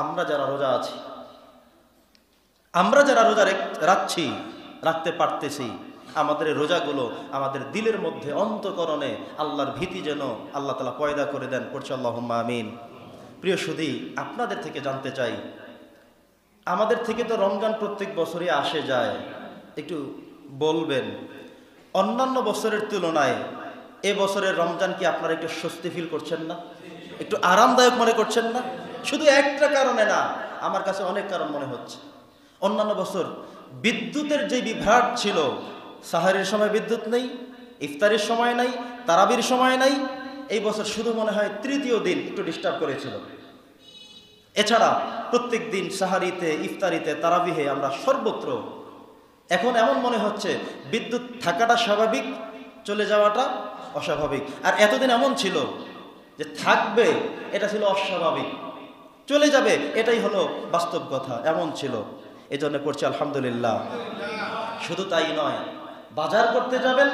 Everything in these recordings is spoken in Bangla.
আমরা যারা রোজা আছি, আমরা যারা রোজা রাখছি, রাখতে পারতেছি, আমাদের রোজাগুলো আমাদের দিলের মধ্যে অন্তঃকরণে আল্লাহর ভীতি যেন আল্লাহ তাআলা পয়দা করে দেন। পড়ছি আল্লাহুম্মা আমিন। প্রিয় সুধী, আপনাদের থেকে জানতে চাই, আমাদের থেকে তো রমজান প্রত্যেক বছরই আসে যায়, একটু বলবেন অন্যান্য বছরের তুলনায় এ বছরের রমজান কি আপনারা একটু স্বস্তি ফিল করছেন না? একটু আরামদায়ক মনে করছেন না? শুধু একটা কারণে না, আমার কাছে অনেক কারণ মনে হচ্ছে। অন্যান্য বছর বিদ্যুতের যে বিভ্রাট ছিল, সাহারির সময় বিদ্যুৎ নেই, ইফতারের সময় নাই, তারাবির সময় নাই, এই বছর শুধু মনে হয় তৃতীয় দিন একটু ডিস্টার্ব করেছিল। এছাড়া প্রত্যেক দিন সাহারিতে, ইফতারিতে, তারাবিহে আমরা সর্বত্র। এখন এমন মনে হচ্ছে বিদ্যুৎ থাকাটা স্বাভাবিক, চলে যাওয়াটা অস্বাভাবিক। আর এতদিন এমন ছিল যে থাকবে এটা ছিল অস্বাভাবিক, চলে যাবে এটাই হলো বাস্তব কথা, এমন ছিল। এই জন্য পড়ছি আলহামদুলিল্লাহ। শুধু তাই নয়, বাজার করতে যাবেন,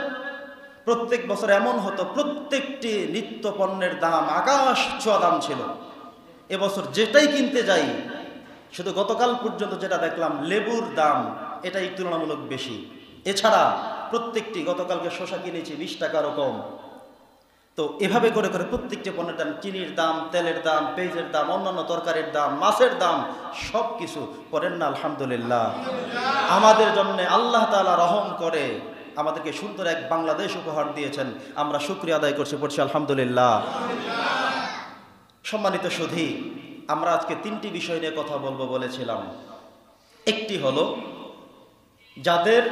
প্রত্যেক বছর এমন হতো প্রত্যেকটি নিত্য পণ্যের দাম আকাশ ছোঁয়া দাম ছিল। এবছর যেটাই কিনতে যাই, শুধু গতকাল পর্যন্ত যেটা দেখলাম লেবুর দাম এটাই তুলনামূলক বেশি। এছাড়া প্রত্যেকটি, গতকালকে শসা কিনেছি 20 টাকারও কম। তো এভাবে করে করে প্রত্যেকটি পণ্যের দাম, চিনির দাম, তেলের দাম, পেঁয়াজের দাম, অন্যান্য তরকারির দাম, মাছের দাম, সব কিছু। করেন না আলহামদুলিল্লাহ? আমাদের জন্য আল্লাহ তাআলা রহম করে আমাদেরকে সুন্দর এক বাংলাদেশ উপহার দিয়েছেন, আমরা শুকরিয়া আদায় করছি, পড়ছি আলহামদুলিল্লাহ। সম্মানিত সুধী, আমরা আজকে 3টি বিষয় নিয়ে কথা বলবো বলেছিলাম। একটি হলো যাদের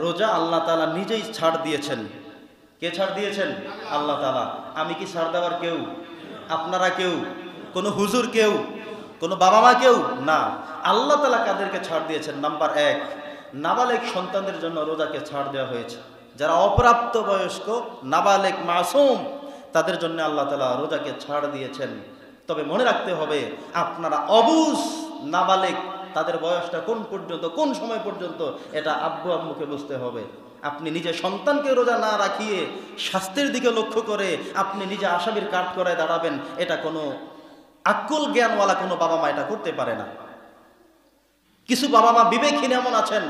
রোজা আল্লাহ তাআলা নিজেই ছাড় দিয়েছেন। কে ছাড় দিয়েছেন? আল্লাহ তাআলা। আমি কি ছাড় দেওয়ার কেউ? আপনারা কেউ? কোনো হুজুর কেউ? কোনো বাবা মা কেউ? না, আল্লাহ তাআলা কাদেরকে ছাড় দিয়েছেন? নাম্বার 1, নাবালেগ সন্তানদের জন্য রোজাকে ছাড় দেওয়া হয়েছে। যারা অপ্রাপ্ত বয়স্ক, নাবালেগ, মাসুম, তাদের জন্য আল্লাহ তাআলা রোজাকে ছাড় দিয়েছেন। তবে মনে রাখতে হবে, আপনারা অবুঝ নাবালেগ, তাদের বয়সটা কোন পর্যন্ত, কোন সময় পর্যন্ত, এটা আব্বু আম্মুকে বুঝতে হবে। আপনি নিজে সন্তানকে রোজা না রাখিয়ে স্বাস্থ্যের দিকে লক্ষ্য করে আপনি নিজে আসামির কাঠ করায় দাঁড়াবেন, এটা কোনো আক্কুল জ্ঞানওয়ালা কোনো বাবা মা এটা করতে পারে না। কিছু বাবা মা বিবেকহীন এমন আছেন,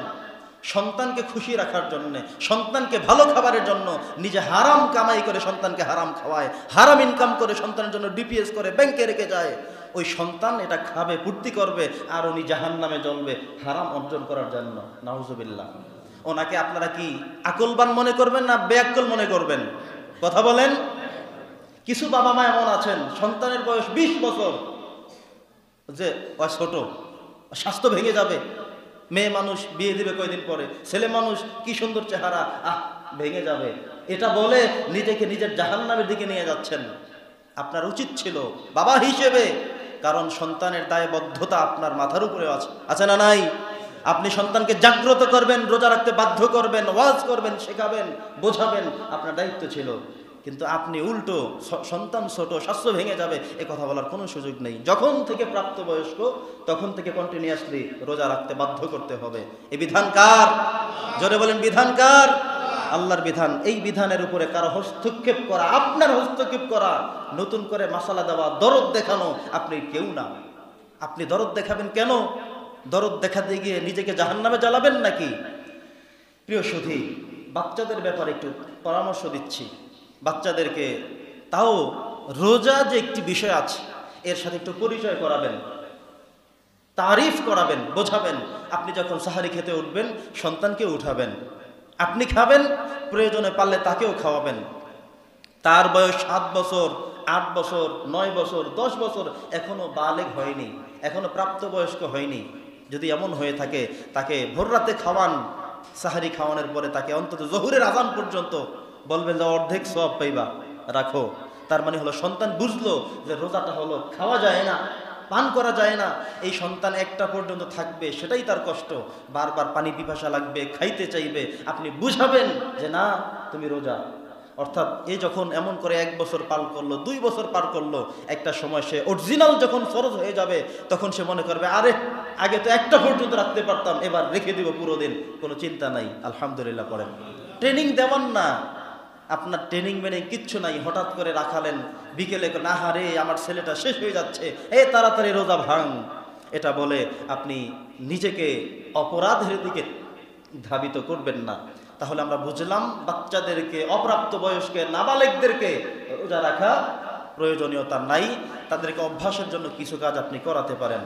সন্তানকে খুশি রাখার জন্য, সন্তানকে ভালো খাবারের জন্য নিজে হারাম কামাই করে সন্তানকে হারাম খাওয়ায়, হারাম ইনকাম করে সন্তানের জন্য ডিপিএস করে ব্যাংকে রেখে যায়। ওই সন্তান এটা খাবে, পূর্তি করবে, আর উনি জাহান্নামে জ্বলবে হারাম অর্জন করার জন্য। নাউজুবিল্লাহ। ওনাকে আপনারা কি আকলবান মনে করবেন না বেআক্কল মনে করবেন? কথা বলেন। কিছু বাবা মা এমন আছেন, সন্তানের বয়স 20 বছর, যে ছোট, স্বাস্থ্য ভেঙে যাবে, মেয়ে মানুষ বিয়ে দিবে কয়দিন পরে, ছেলে মানুষ কি সুন্দর চেহারা, ভেঙে যাবে, এটা বলে নিজেকে নিজের জাহান্নামের দিকে নিয়ে যাচ্ছেন। আপনার উচিত ছিল বাবা হিসেবে, কারণ সন্তানের দায়বদ্ধতা আপনার মাথার উপরে আছে না নাই? আপনি সন্তানকে জাগ্রত করবেন, রোজা রাখতে বাধ্য করবেন, ওয়াজ করবেন, শেখাবেন, বোঝাবেন, আপনার দায়িত্ব ছিল। কিন্তু আপনি উল্টো, সন্তান ছোট, স্বাস্থ্য ভেঙে যাবে, এ কথা বলার কোনো সুযোগ নেই। যখন থেকে প্রাপ্তবয়স্ক তখন থেকে কন্টিনিউয়াসলি রোজা রাখতে বাধ্য করতে হবে। এই বিধান কার? জোরে বলেন, বিধান কার? আল্লাহর বিধান। এই বিধানের উপরে কারো হস্তক্ষেপ করা, আপনার হস্তক্ষেপ করা, নতুন করে মাসালা দেওয়া, দরদ দেখানো, আপনি কেউ না। আপনি দরদ দেখাবেন কেন? দরদ দেখাতে গিয়ে নিজেকে জাহান্নামে জ্বালাবেন নাকি? প্রিয় সুধী, বাচ্চাদের ব্যাপারে একটু পরামর্শ দিচ্ছি। বাচ্চাদেরকে তাও রোজা যে একটি বিষয় আছে এর সাথে একটু পরিচয় করাবেন, তারিফ করাবেন, বোঝাবেন। আপনি যখন সাহারি খেতে উঠবেন, সন্তানকে উঠাবেন, আপনি খাবেন, প্রয়োজনে পারলে তাকেও খাওয়াবেন। তার বয়স 7 বছর, 8 বছর, 9 বছর, 10 বছর, এখনো বালেগ হয়নি, এখনো প্রাপ্তবয়স্ক হয়নি। যদি এমন হয়ে থাকে, তাকে ভোর রাতে খাওয়ান, সাহারি খাওয়ানোর পরে তাকে অন্তত জোহরের আযান পর্যন্ত বলবেন যে অর্ধেক সওয়াব পাইবা, রাখো। তার মানে হলো সন্তান বুঝলো যে রোজাটা হলো খাওয়া যায় না, পান করা যায় না। এই সন্তান একটা পর্যন্ত থাকবে, সেটাই তার কষ্ট। বারবার পানি পিপাসা লাগবে, খাইতে চাইবে, আপনি বুঝাবেন যে না, তুমি রোজা। অর্থাৎ এ যখন এমন করে 1 বছর পার করলো, 2 বছর পার করলো, একটা সময় সে অরিজিনাল যখন ফরজ হয়ে যাবে, তখন সে মনে করবে, আরে আগে তো একটা পর্যন্ত রাখতে পারতাম, এবার রেখে দিব পুরো দিন, কোনো চিন্তা নাই। আলহামদুলিল্লাহ পড়েন। ট্রেনিং দেওয়ান না, আপনার ট্রেনিং মেনে কিচ্ছু নাই, হঠাৎ করে রাখালেন, বিকেলে না, হারে আমার ছেলেটা শেষ হয়ে যাচ্ছে, তাড়াতাড়ি রোজা ভাঙ। এটা বলে আপনি নিজেকে অপরাধের দিকে ধাবিত করবেন না। তাহলে আমরা বুঝলাম বাচ্চাদেরকে, অপ্রাপ্ত বয়স্কে, নাবালেগদেরকে রোজা রাখা প্রয়োজনীয়তা নাই, তাদেরকে অভ্যাসের জন্য কিছু কাজ আপনি করাতে পারেন।